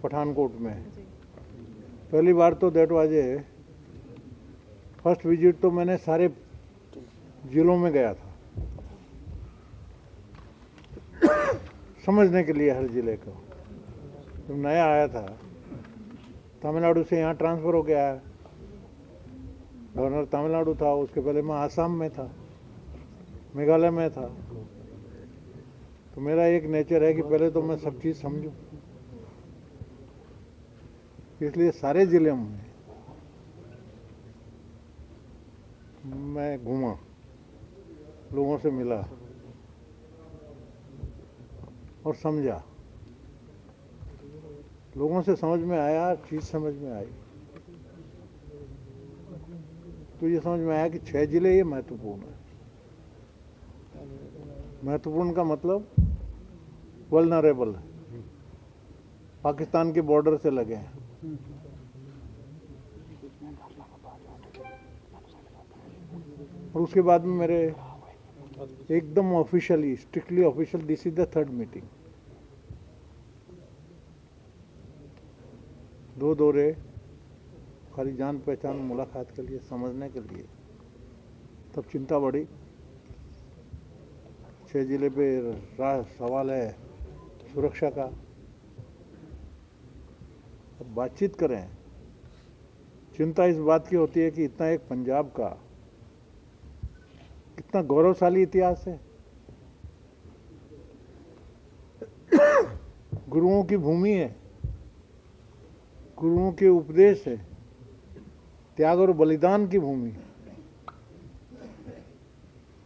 पठानकोट में। पहली बार तो that was a first visit, तो मैंने सारे जिलों में गया था समझने के लिए हर जिले को। जब नया आया था, तमिलनाडु से यहाँ ट्रांसफ़र हो गया है, गवर्नर तमिलनाडु था, उसके पहले मैं आसाम में था, मेघालय में था। तो मेरा एक नेचर है कि पहले तो मैं सब चीज़ समझूं, इसलिए सारे ज़िले में मैं घूमा, लोगों से मिला और समझा। लोगों से समझ में आया, चीज़ समझ में आई, तो ये समझ में आया कि 6 जिले ये महत्वपूर्ण है। महत्वपूर्ण का मतलब वल्नरेबल है, पाकिस्तान के बॉर्डर से लगे हैं। और उसके बाद में मेरे एकदम officially, strictly official, this is the 3rd meeting. 2 दौरे खाली जान पहचान मुलाकात के लिए, समझने के लिए। तब चिंता बढ़ी। 6 जिले पे सवाल है सुरक्षा का। अब बातचीत करें, चिंता इस बात की होती है कि इतना एक पंजाब का कितना गौरवशाली इतिहास है, गुरुओं की भूमि है, गुरुओं के उपदेश है, त्याग और बलिदान की भूमि,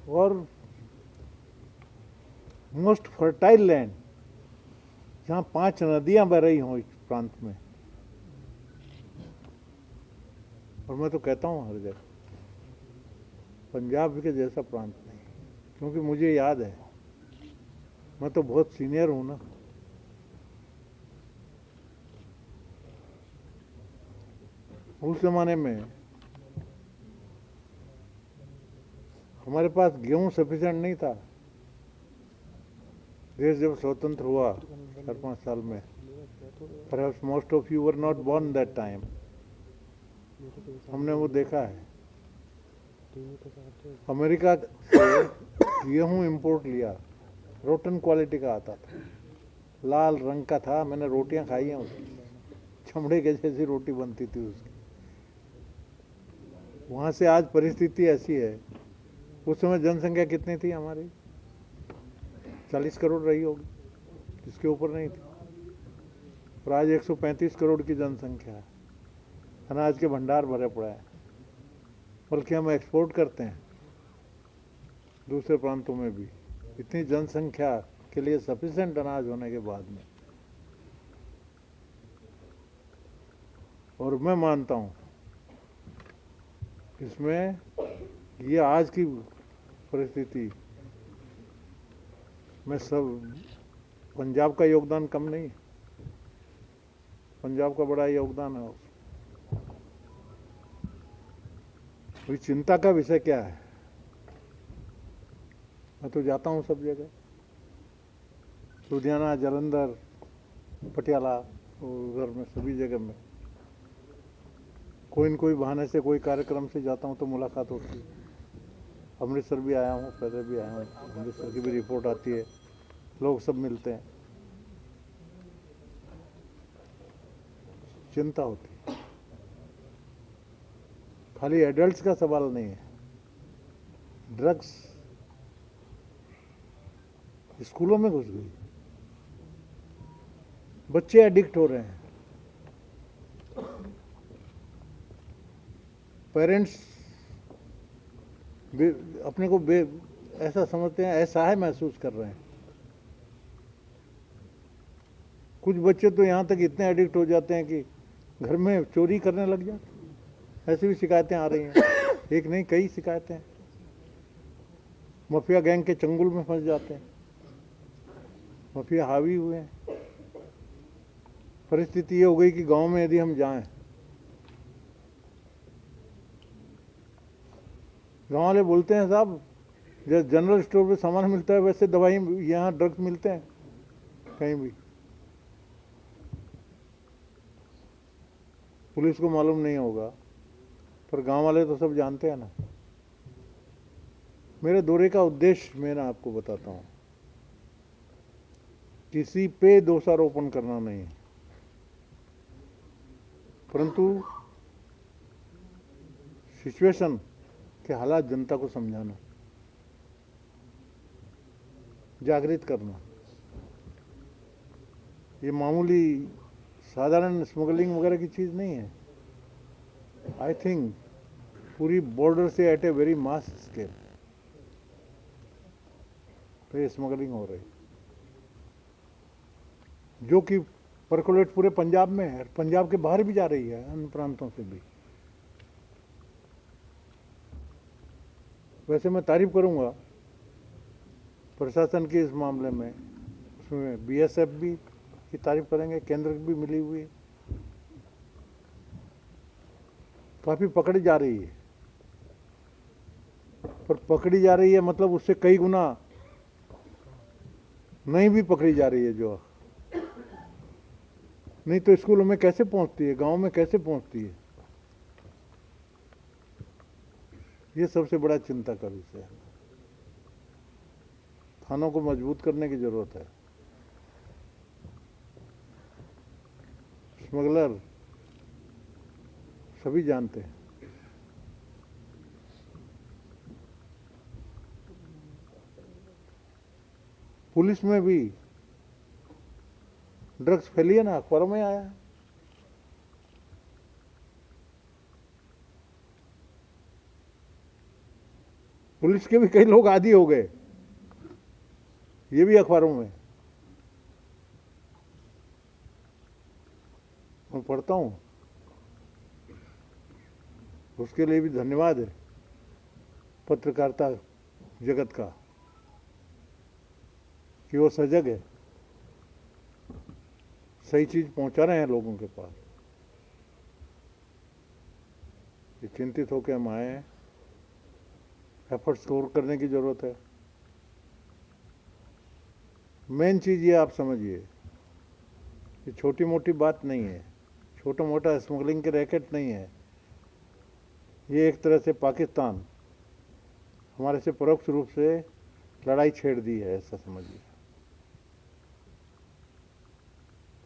और मोस्ट फर्टाइल लैंड, जहाँ 5 नदियां बह रही हों इस प्रांत में। और मैं तो कहता हूँ हर जगह पंजाब के जैसा प्रांत नहीं, क्योंकि मुझे याद है, मैं तो बहुत सीनियर हूँ ना। उस जमाने में हमारे पास गेहूं सफिशिएंट नहीं था। देश जब स्वतंत्र हुआ 4-5 साल में, perhaps most of you were not born that time, हमने वो देखा है। अमेरिका से गेहूं इंपोर्ट लिया, रोटन क्वालिटी का आता था, लाल रंग का था, मैंने रोटियां खाई हैं उसकी, चमड़े के जैसी रोटी बनती थी उसकी। वहाँ से आज परिस्थिति ऐसी है, उस समय जनसंख्या कितनी थी हमारी? 40 करोड़ रही होगी, इसके ऊपर नहीं थी। और आज 135 करोड़ की जनसंख्या है, अनाज के भंडार भरे पड़े हैं, बल्कि हम एक्सपोर्ट करते हैं दूसरे प्रांतों में भी, इतनी जनसंख्या के लिए सफिशिएंट अनाज होने के बाद में। और मैं मानता हूँ इसमें ये आज की परिस्थिति में सब पंजाब का योगदान कम नहीं है, पंजाब का बड़ा योगदान है। तो चिंता का विषय क्या है? मैं तो जाता हूँ सब जगह, लुधियाना, जालंधर, पटियाला, उधर में सभी जगह में कोई न कोई बहाने से, कोई कार्यक्रम से जाता हूँ तो मुलाकात होती है। अमृतसर भी आया हूँ, पहले भी आया हूँ, अमृतसर की भी रिपोर्ट आती है, लोग सब मिलते हैं, चिंता होती है। खाली एडल्ट्स का सवाल नहीं है, ड्रग्स स्कूलों में घुस गई, बच्चे एडिक्ट हो रहे हैं, पेरेंट्स अपने को ऐसा समझते हैं, ऐसा है महसूस कर रहे हैं। कुछ बच्चे तो यहाँ तक इतने एडिक्ट हो जाते हैं कि घर में चोरी करने लग जाते हैं। ऐसी भी शिकायतें आ रही हैं, एक नहीं कई शिकायतें। माफिया गैंग के चंगुल में फंस जाते हैं, माफिया हावी हुए हैं। परिस्थिति ये हो गई कि गांव में यदि हम जाएं, गाँव वाले बोलते हैं साहब जैसे जनरल स्टोर पे सामान मिलता है वैसे दवाई यहाँ ड्रग्स मिलते हैं कहीं भी। पुलिस को मालूम नहीं होगा, पर गांव वाले तो सब जानते हैं ना। मेरे दौरे का उद्देश्य मैं ना आपको बताता हूँ, किसी पे दोषारोपण करना नहीं है, परंतु सिचुएशन के हालात जनता को समझाना, जागृत करना। ये मामूली साधारण स्मगलिंग वगैरह की चीज़ नहीं है। आई थिंक पूरी बॉर्डर से at a very mass scale तो ये स्मगलिंग हो रही, जो कि परकोलेट पूरे पंजाब में है, पंजाब के बाहर भी जा रही है, अन्य प्रांतों से भी। वैसे मैं तारीफ करूंगा प्रशासन की इस मामले में, उसमें बीएसएफ भी की तारीफ करेंगे, केंद्र की भी मिली हुई है, काफी पकड़ी जा रही है। पर पकड़ी जा रही है मतलब उससे कई गुना नहीं भी पकड़ी जा रही है, जो नहीं तो स्कूलों में कैसे पहुंचती है, गांव में कैसे पहुंचती है। ये सबसे बड़ा चिंता का विषय है। थानों को मजबूत करने की जरूरत है। स्मगलर सभी जानते हैं। पुलिस में भी ड्रग्स फैली है ना, अखबारों में आया है। पुलिस के भी कई लोग आदी हो गए, ये भी अखबारों में मैं पढ़ता हूं। उसके लिए भी धन्यवाद है पत्रकारिता जगत का कि वो सजग है, सही चीज पहुंचा रहे हैं लोगों के पास। ये चिंतित होकर हम आए हैं, एफर्ट्स और करने की जरूरत है। मेन चीज ये आप समझिए, ये छोटी मोटी बात नहीं है, छोटा मोटा स्मगलिंग के रैकेट नहीं है। ये एक तरह से पाकिस्तान हमारे से परोक्ष रूप से लड़ाई छेड़ दी है, ऐसा समझिए।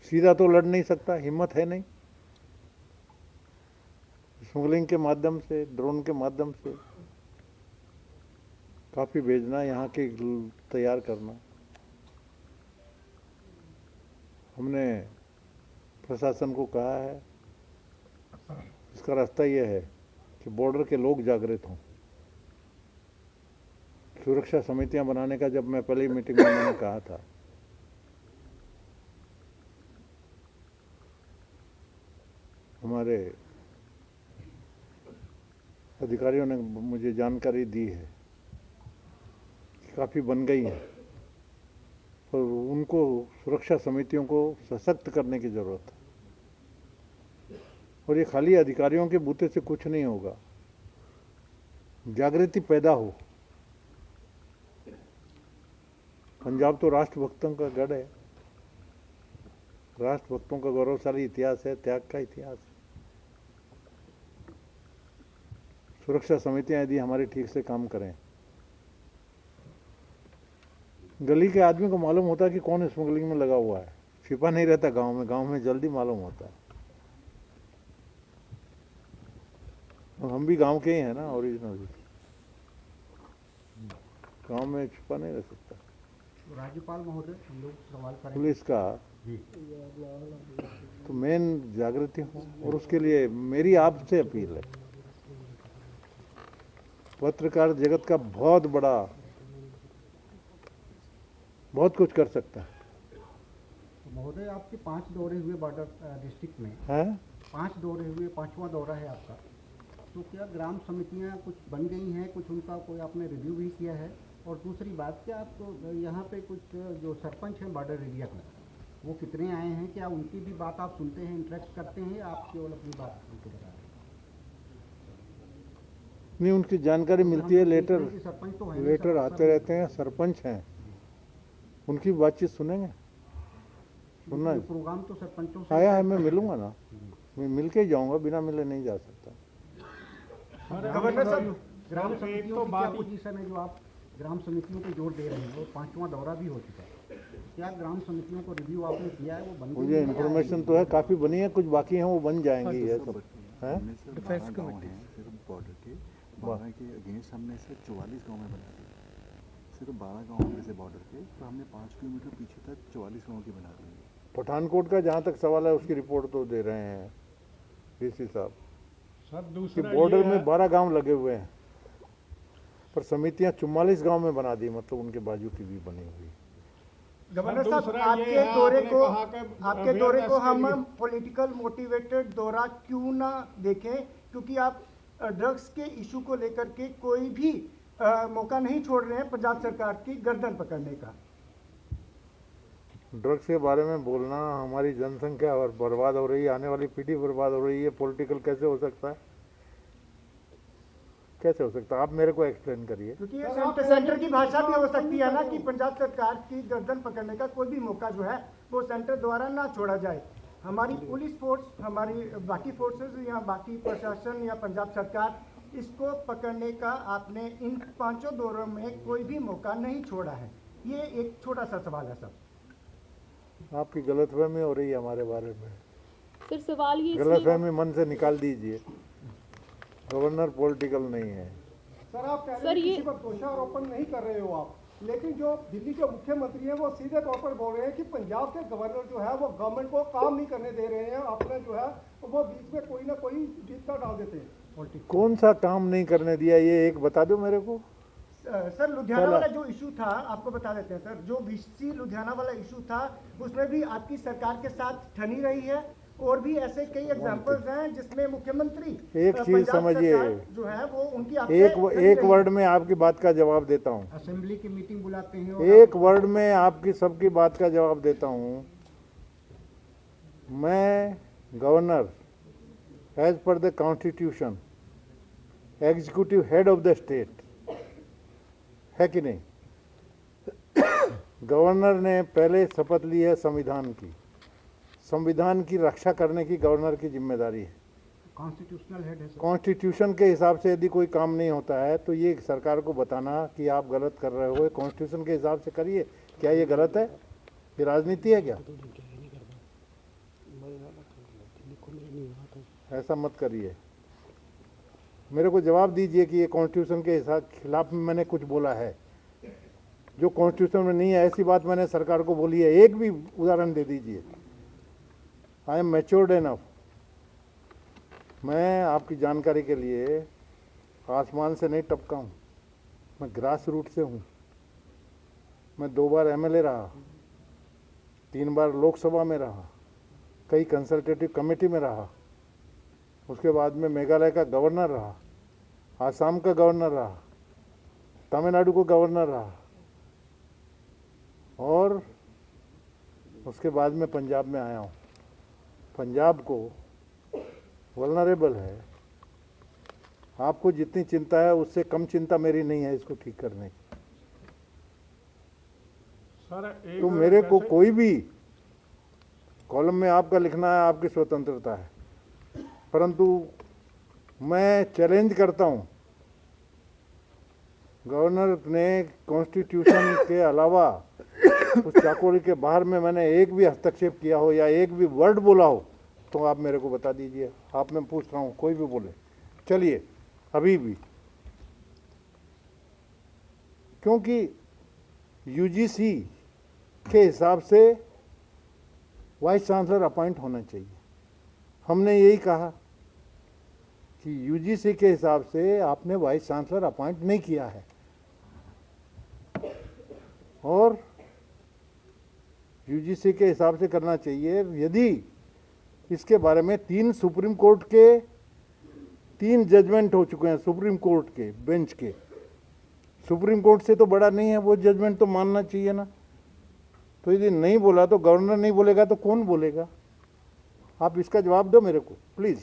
सीधा तो लड़ नहीं सकता, हिम्मत है नहीं। स्मगलिंग के माध्यम से, ड्रोन के माध्यम से काफी भेजना, यहाँ के तैयार करना। हमने प्रशासन को कहा है, इसका रास्ता यह है कि बॉर्डर के लोग जागृत हों। सुरक्षा समितियां बनाने का जब मैं पहली मीटिंग में मैंने कहा था, हमारे अधिकारियों ने मुझे जानकारी दी है कि काफ़ी बन गई हैं, पर उनको सुरक्षा समितियों को सशक्त करने की ज़रूरत है। और ये खाली अधिकारियों के बूते से कुछ नहीं होगा, जागृति पैदा हो। पंजाब तो राष्ट्रभक्तों का गढ़ है, राष्ट्रभक्तों का गौरवशाली इतिहास है, त्याग का इतिहास है। सुरक्षा समितियां यदि हमारे ठीक से काम करें, गली के आदमी को मालूम होता है कि कौन स्मगलिंग में लगा हुआ है, छिपा नहीं रहता गांव में जल्दी मालूम होता है। और हम भी गांव के ही हैं ना, ओरिजिनल। गांव में छिपा नहीं रह सकता। राज्यपाल महोदय, हम लोग सवाल करें पुलिस का तो मेन जागृति हो, और उसके लिए मेरी आपसे अपील है, पत्रकार जगत का बहुत बड़ा, बहुत कुछ कर सकता है। महोदय, आपके 5 दौरे हुए बॉर्डर डिस्ट्रिक्ट में है 5 दौरे हुए, 5वां दौरा है आपका, तो क्या ग्राम समितियां कुछ बन गई हैं, कुछ उनका कोई आपने रिव्यू भी किया है? और दूसरी बात, क्या आप यहाँ पे कुछ जो सरपंच हैं बॉर्डर एरिया में, वो कितने आए हैं, क्या उनकी भी बात आप सुनते हैं, इंटरेक्ट करते हैं, या आप केवल अपनी बात उनको बता रहे हैं? नहीं, उनकी जानकारी मिलती है, लेटर सरपंच तो है, लेटर आते रहते हैं, सरपंच हैं, उनकी बातचीत सुनेंगे। सुनना प्रोग्राम तो सरपंचों से आया है, मैं मिलूंगा ना, मैं मिल के ही जाऊँगा, बिना मिले नहीं जा सकता। गवर्नर साहब, ग्राम समितियों की क्या पोजीशन है जो आप ग्राम समितियों पे जोर दे रहे हैं, और 5वां दौरा भी हो चुका है, क्या ग्राम समितियों को रिव्यू आपने किया है, वो बन गई मुझे है? इन्फॉर्मेशन तो है, काफ़ी बनी है, कुछ बाकी हैं वो बन जाएंगी। ये सब है डिफेंस कमेटी सिर्फ बॉर्डर के 12 के अगेंस्ट हमने सिर्फ 44 गांव में बना दिए, सिर्फ 12 गांव में से बॉर्डर के, तो हमने 5 किलोमीटर पीछे तक 44 गांव की बना दी है। पठानकोट का जहाँ तक सवाल है उसकी रिपोर्ट तो दे रहे हैं डीसी साहब सर कि दूसरा बॉर्डर ये में है- 12 गांव लगे हुए हैं, पर समितियां 44 गांव में बना दी, मतलब उनके बाजू की भी बनी हुई। गवर्नर सर, साहब, दूसरा आपके ये है, दौरे आपने को कहा कि आपके दौरे को awareness के हम लिए- पॉलिटिकल मोटिवेटेड दौरा क्यों ना देखें, क्योंकि आप ड्रग्स के इशू को लेकर के कोई भी मौका नहीं छोड़ रहे हैं पंजाब सरकार की गर्दन पकड़ने का। ड्रग्स के बारे में बोलना, हमारी जनसंख्या और बर्बाद हो रही है, आने वाली पीढ़ी बर्बाद हो रही है, पॉलिटिकल कैसे हो सकता है? कैसे हो सकता है? आप मेरे को एक्सप्लेन करिए। क्योंकि ये सेंटर की भाषा भी हो सकती है ना कि पंजाब सरकार की गर्दन पकड़ने का कोई भी मौका जो है वो सेंटर द्वारा ना छोड़ा जाए। हमारी पुलिस फोर्स, हमारी बाकी फोर्सेस या बाकी प्रशासन या पंजाब सरकार, इसको पकड़ने का आपने इन 5 दौरों में कोई भी मौका नहीं छोड़ा है। ये एक छोटा सा सवाल है सब। आपकी गलतफहमी हो रही है हमारे बारे में। सर सवाल ये इसलिए गलतफहमी मन से निकाल दीजिए। गवर्नर पॉलिटिकल नहीं है। सर आप कह रहे सर, हैं ये- किसी पर दोषारोपण नहीं कर रहे हो आप, लेकिन जो दिल्ली के मुख्यमंत्री हैं वो सीधे तौर पर बोल रहे हैं कि पंजाब के गवर्नर जो है वो गवर्नमेंट को काम नहीं करने दे रहे हैं, अपने जो है वो बीच में कोई ना कोई जीतना डाल देते हैं। कौन सा काम नहीं करने दिया, ये एक बता दो मेरे को। सर लुधियाना चला। वाला जो इशू था, आपको बता देते हैं सर, जो वीसी लुधियाना वाला इशू था उसमें भी आपकी सरकार के साथ ठनी रही है, और भी ऐसे कई एग्जांपल्स हैं जिसमें मुख्यमंत्री एक चीज पंजाब समझिए, सरकार जो है वो उनकी आपसे ठनी एक रही वर्ड है। में आपकी बात का जवाब देता हूँ। असेंबली की मीटिंग बुलाते हैं और एक वर्ड में आपकी सबकी बात का जवाब देता हूँ। मैं governor as per the constitution executive head of the state है कि नहीं? गवर्नर ने पहले शपथ ली है संविधान की। संविधान की रक्षा करने की गवर्नर की जिम्मेदारी है। कॉन्स्टिट्यूशनल हेड है सर। कॉन्स्टिट्यूशन के हिसाब से यदि कोई काम नहीं होता है तो ये सरकार को बताना कि आप गलत कर रहे हो, कॉन्स्टिट्यूशन के हिसाब से करिए। क्या ये गलत है? ये राजनीति है क्या? ऐसा मत करिए। मेरे को जवाब दीजिए कि ये कॉन्स्टिट्यूशन के हिसाब खिलाफ में मैंने कुछ बोला है जो कॉन्स्टिट्यूशन में नहीं है। ऐसी बात मैंने सरकार को बोली है, एक भी उदाहरण दे दीजिए। I am matured enough. मैं आपकी जानकारी के लिए आसमान से नहीं टपका हूँ, मैं ग्रास रूट से हूँ। मैं 2 बार एमएलए रहा, 3 बार लोकसभा में रहा, कई कंसल्टेटिव कमेटी में रहा, उसके बाद में मेघालय का गवर्नर रहा, आसाम का गवर्नर रहा, तमिलनाडु को गवर्नर रहा, और उसके बाद में पंजाब में आया हूँ। पंजाब को वल्नरेबल है। आपको जितनी चिंता है उससे कम चिंता मेरी नहीं है इसको ठीक करने की। सर एक तो मेरे को वैसे- कोई भी कॉलम में आपका लिखना है, आपकी स्वतंत्रता है, परंतु मैं चैलेंज करता हूं, गवर्नर ने कॉन्स्टिट्यूशन के अलावा उस चाकोरी के बाहर में मैंने एक भी हस्तक्षेप किया हो या एक भी वर्ड बोला हो तो आप मेरे को बता दीजिए। आप मैं पूछ रहा हूं, कोई भी बोले चलिए अभी भी, क्योंकि यूजीसी के हिसाब से वाइस चांसलर अपॉइंट होना चाहिए। हमने यही कहा कि यूजीसी के हिसाब से आपने वाइस चांसलर अपॉइंट नहीं किया है, और यूजीसी के हिसाब से करना चाहिए। यदि इसके बारे में 3 सुप्रीम कोर्ट के 3 जजमेंट हो चुके हैं, सुप्रीम कोर्ट के बेंच के, सुप्रीम कोर्ट से तो बड़ा नहीं है वो जजमेंट, तो मानना चाहिए ना। तो यदि नहीं बोला तो गवर्नर नहीं बोलेगा तो कौन बोलेगा? आप इसका जवाब दो मेरे को प्लीज,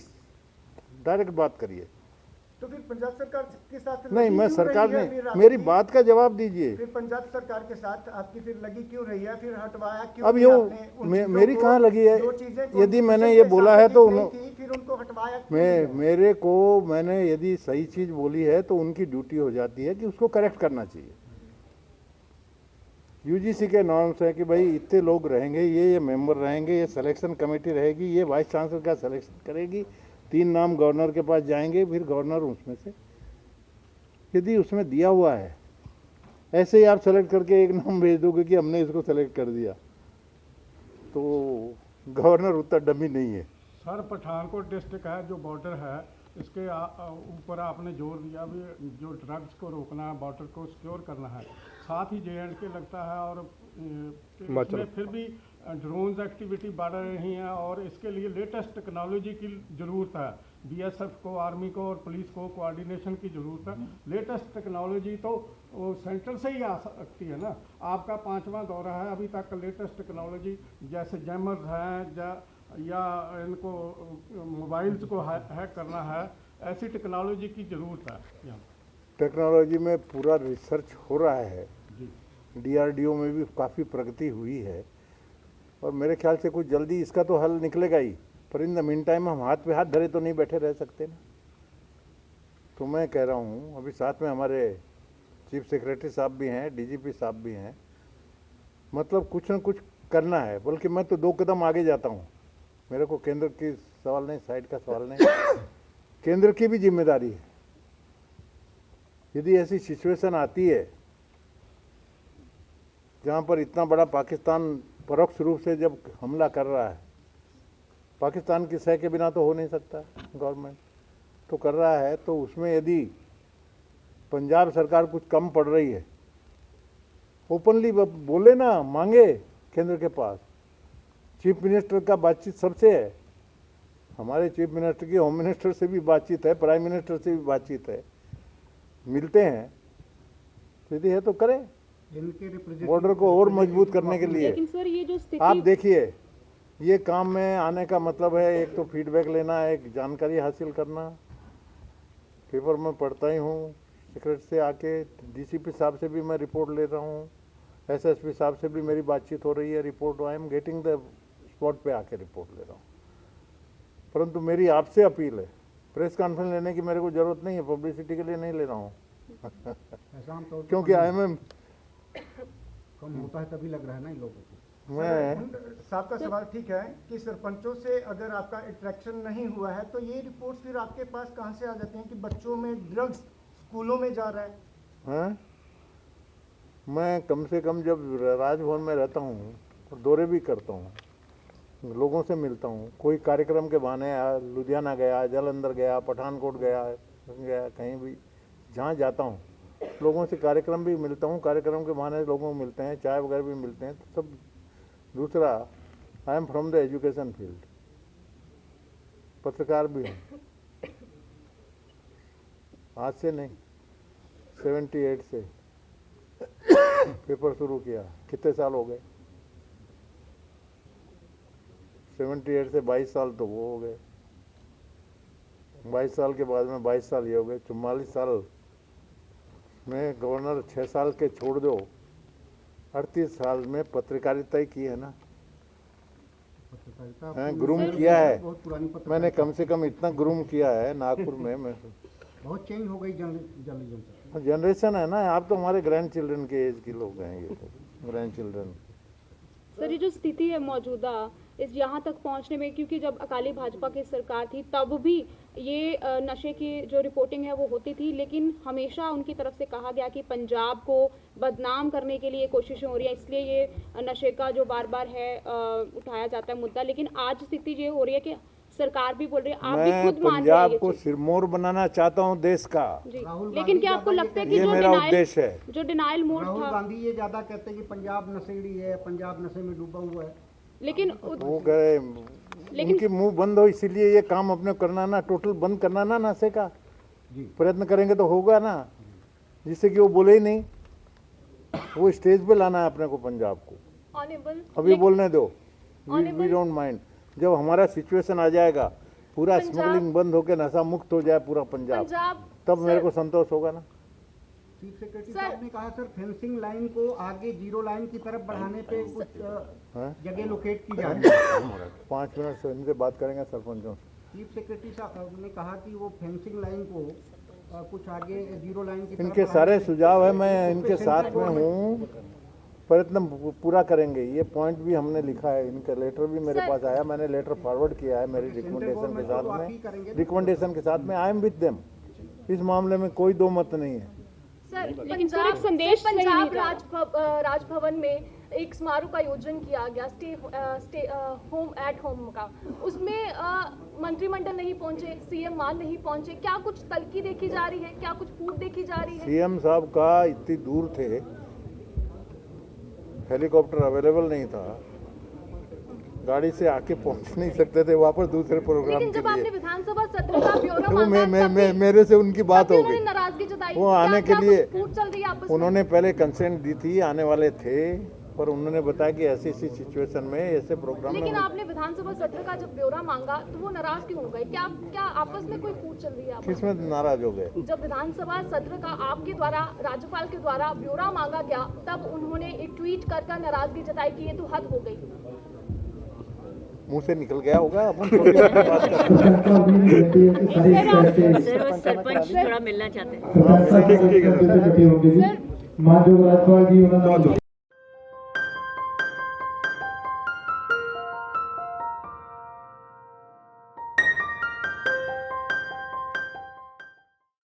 डायरेक्ट बात करिए। तो फिर पंजाब सरकार के साथ नहीं, लगी मैं क्यों सरकार रही है? ने फिर मेरी आपकी- बात का जवाब दीजिए। फिर पंजाब सरकार के साथ आपकी फिर लगी क्यों रही है? फिर हटवाया क्यों? अब नहीं यो आपने उन चीजों मेरी को? कहाँ लगी है? जो चीजें यदि मैंने कॉन्स्टिट्यूशन ये के बोला हिसाब है से तो ठीक नहीं उन्हों- थी, फिर फिर उनको हटवाया क्यों नहीं? मैंने यदि सही चीज बोली है तो उनकी ड्यूटी हो जाती है कि उसको करेक्ट करना चाहिए। यूजीसी के नॉर्म्स है कि भाई इतने लोग रहेंगे, ये मेंबर रहेंगे, ये सिलेक्शन कमेटी रहेगी, ये वाइस चांसलर का सिलेक्शन करेगी, 3 नाम गवर्नर के पास जाएंगे, फिर गवर्नर उसमें से यदि उसमें दिया हुआ है, ऐसे ही आप सेलेक्ट करके एक नाम भेज दोगे कि हमने इसको सेलेक्ट कर दिया, तो गवर्नर उतना डमी नहीं है। सर पठानकोट डिस्ट्रिक्ट है जो बॉर्डर है, इसके ऊपर आपने जोर दिया भी जो ड्रग्स को रोकना है, बॉर्डर को सिक्योर करना है, साथ ही JNK लगता है और इसमें फिर भी ड्रोन्स एक्टिविटी बढ़ रही हैं और इसके लिए लेटेस्ट टेक्नोलॉजी की ज़रूरत है। BSF को, आर्मी को और पुलिस को कोऑर्डिनेशन की ज़रूरत है। लेटेस्ट टेक्नोलॉजी तो सेंटर से ही आ सकती है ना। आपका 5वां दौरा है, अभी तक लेटेस्ट टेक्नोलॉजी जैसे जैमर्स हैं या इनको मोबाइल्स को हैक करना है, ऐसी टेक्नोलॉजी की ज़रूरत है यहाँ। टेक्नोलॉजी में पूरा रिसर्च हो रहा है जी। DRDO में भी काफ़ी प्रगति हुई है और मेरे ख्याल से कुछ जल्दी इसका तो हल निकलेगा ही, पर इन द मीन टाइम हम हाथ पे हाथ धरे तो नहीं बैठे रह सकते ना। तो मैं कह रहा हूँ, अभी साथ में हमारे चीफ सेक्रेटरी साहब भी हैं, DGP साहब भी हैं, मतलब कुछ न कुछ करना है। बल्कि मैं तो 2 कदम आगे जाता हूँ, मेरे को केंद्र की सवाल नहीं, साइड का सवाल नहीं, केंद्र की भी जिम्मेदारी है। यदि ऐसी सिचुएशन आती है जहाँ पर इतना बड़ा पाकिस्तान परोक्ष रूप से जब हमला कर रहा है, पाकिस्तान की सह के बिना तो हो नहीं सकता, गवर्नमेंट तो कर रहा है, तो उसमें यदि पंजाब सरकार कुछ कम पड़ रही है, ओपनली बोले ना, मांगे केंद्र के पास। चीफ मिनिस्टर का बातचीत सबसे है, हमारे चीफ मिनिस्टर की होम मिनिस्टर से भी बातचीत है, प्राइम मिनिस्टर से भी बातचीत है, मिलते हैं, यदि है तो करें बॉर्डर को और मजबूत करने के लिए। लेकिन सर ये जो स्थिति आप देखिए, ये काम में आने का मतलब है एक तो फीडबैक लेना, एक जानकारी हासिल करना। पेपर में पढ़ता ही हूँ, सेक्रेटरी से आके DCP साहब से भी मैं रिपोर्ट ले रहा हूँ, SSP साहब से भी मेरी बातचीत हो रही है, report I am getting the spot पे आके रिपोर्ट ले रहा हूँ। परंतु मेरी आपसे अपील है, प्रेस कॉन्फ्रेंस लेने की मेरे को ज़रूरत नहीं है, पब्लिसिटी के लिए नहीं ले रहा हूँ क्योंकि IMM कम होता है तभी लग रहा है ना इन लोगों को। मैं साहब का सवाल ठीक है कि सरपंचों से अगर आपका इंटरेक्शन नहीं हुआ है तो ये रिपोर्ट्स फिर आपके पास कहाँ से आ जाती हैं कि बच्चों में ड्रग्स स्कूलों में जा रहा है? हाँ, मैं कम से कम जब राजभवन में रहता हूँ और दौरे भी करता हूँ, लोगों से मिलता हूँ, कोई कार्यक्रम के बहाने लुधियाना गया, जालंधर गया, पठानकोट गया कहीं भी जहाँ जाता हूँ, लोगों से कार्यक्रम भी मिलता हूँ, कार्यक्रम के बहाने लोगों को मिलते हैं, चाय वगैरह भी मिलते हैं, तो सब। दूसरा, I am from the education field, पत्रकार भी हूँ, आज से नहीं 78 से पेपर शुरू किया, कितने साल हो गए, 78 से 22 साल तो वो हो गए, 22 साल के बाद में 22 साल ये हो गए, 44 साल में गवर्नर 6 साल के छोड़ दो, 38 साल में पत्रकारिता ही की है ना, ग्रूम किया है मैंने, कम से कम इतना ग्रूम किया है नागपुर में। मैं बहुत चेंज हो गई जर्नलिज्म। जनरेशन है ना, आप तो हमारे ग्रैंड चिल्ड्रन के एज के लोग हैं, ये तो ग्रैंड चिल्ड्रन। सर ये जो स्थिति है मौजूदा इस यहाँ तक पहुँचने में, क्योंकि जब अकाली भाजपा की सरकार थी तब भी ये नशे की जो रिपोर्टिंग है वो होती थी, लेकिन हमेशा उनकी तरफ से कहा गया कि पंजाब को बदनाम करने के लिए कोशिशें हो रही हैं, इसलिए ये नशे का जो बार बार है उठाया जाता है मुद्दा। लेकिन आज स्थिति ये हो रही है कि सरकार भी बोल रही है, आप भी खुद मान रहे हैं पंजाब ये को चीज़। सिरमौर बनाना चाहता हूँ देश का जी, राहुल लेकिन क्या गांधी आपको लगता है कि ये जो मेरा डिनाइल उद्देश्य है। जो डिनाइल मोड राहुल था, गांधी ये ज्यादा कहते हैं कि पंजाब नशेड़ी है, पंजाब नशे में डूबा हुआ है। लेकिन वो कहे उनकी मुंह बंद हो, इसीलिए ये काम अपने करना ना, टोटल बंद करना ना नशे का जी प्रयत्न करेंगे तो होगा ना, जिससे कि वो बोले ही नहीं, वो स्टेज पे लाना है अपने को पंजाब को। ऑनेबल अभी बोलने दो, वी डोंट माइंड। जब हमारा सिचुएशन आ जाएगा, पूरा स्मगलिंग बंद होकर नशा मुक्त हो जाए पूरा पंजाब, तब मेरे को संतोष होगा ना। चीफ सेक्रेटरी साहब ने कहा सर फेंसिंग लाइन को आगे जीरो लाइन की तरफ बढ़ाने पे कुछ जगह लोकेट की जा रही है। 5 मिनट से इनसे बात करेंगे सरपंचों से। चीफ सेक्रेटरी साहब ने कहा कि वो फेंसिंग लाइन को कुछ आगे जीरो लाइन की तरफ इनके बढ़ाने सारे की- सुझाव है, मैं उस पे इनके सेंट्रल साथ में गवर्नमेंट- हूँ, प्रयत्न पूरा करेंगे। ये पॉइंट भी हमने लिखा है, इनका लेटर भी मेरे सर- पास आया, मैंने लेटर फॉरवर्ड किया है मेरी सेंट्रल रिकमेंडेशन के गवर्नमेंट को तो आप साथ ही करेंगे में। ना? रिकमेंडेशन के साथ में आई एम विद देम, इस मामले में कोई दो मत नहीं है। सर लेकिन सर एक संदेश सही नहीं पंजाब जा रहा। राजभवन में एक समारोह का आयोजन किया गया स्टे होम का, उसमें मंत्रिमंडल नहीं पहुंचे, सीएम मान नहीं पहुंचे, क्या कुछ तलखी देखी जा रही है, क्या कुछ फूट देखी जा रही है? सीएम साहब का इतनी दूर थे, हेलीकॉप्टर अवेलेबल नहीं था, गाड़ी से आके पहुंच नहीं सकते थे वापस दूसरे प्रोग्राम लेकिन के जब आपने लिए। विधानसभा सत्र का ब्यौरा तो मांगा, मेरे से उनकी बात हो उन्होंने गई। नाराजगी जताई। वो आने के क्या लिए कुछ फूट चल रही है आपस में? उन्होंने पहले कंसेंट दी थी, आने वाले थे, पर उन्होंने बताया कि ऐसी ऐसी सिचुएशन में ऐसे प्रोग्राम में लेकिन आपने विधानसभा सत्र का जब ब्यौरा मांगा तो वो नाराज क्यों हो गए? क्या आपस में कोई फूट चल रही है आपस में? किसमें नाराज हो गए? जब विधानसभा सत्र का आपके द्वारा राज्यपाल के द्वारा ब्यौरा मांगा गया, तब उन्होंने एक ट्वीट कर नाराजगी जताई कि ये तो हद हो गई। मुंह से निकल गया होगा, अपन छोटी छोटी बात करते हैं। सर वो सरपंच थोड़ा मिलना चाहते हैं। माननीय राज्यपाल जी उन्होंने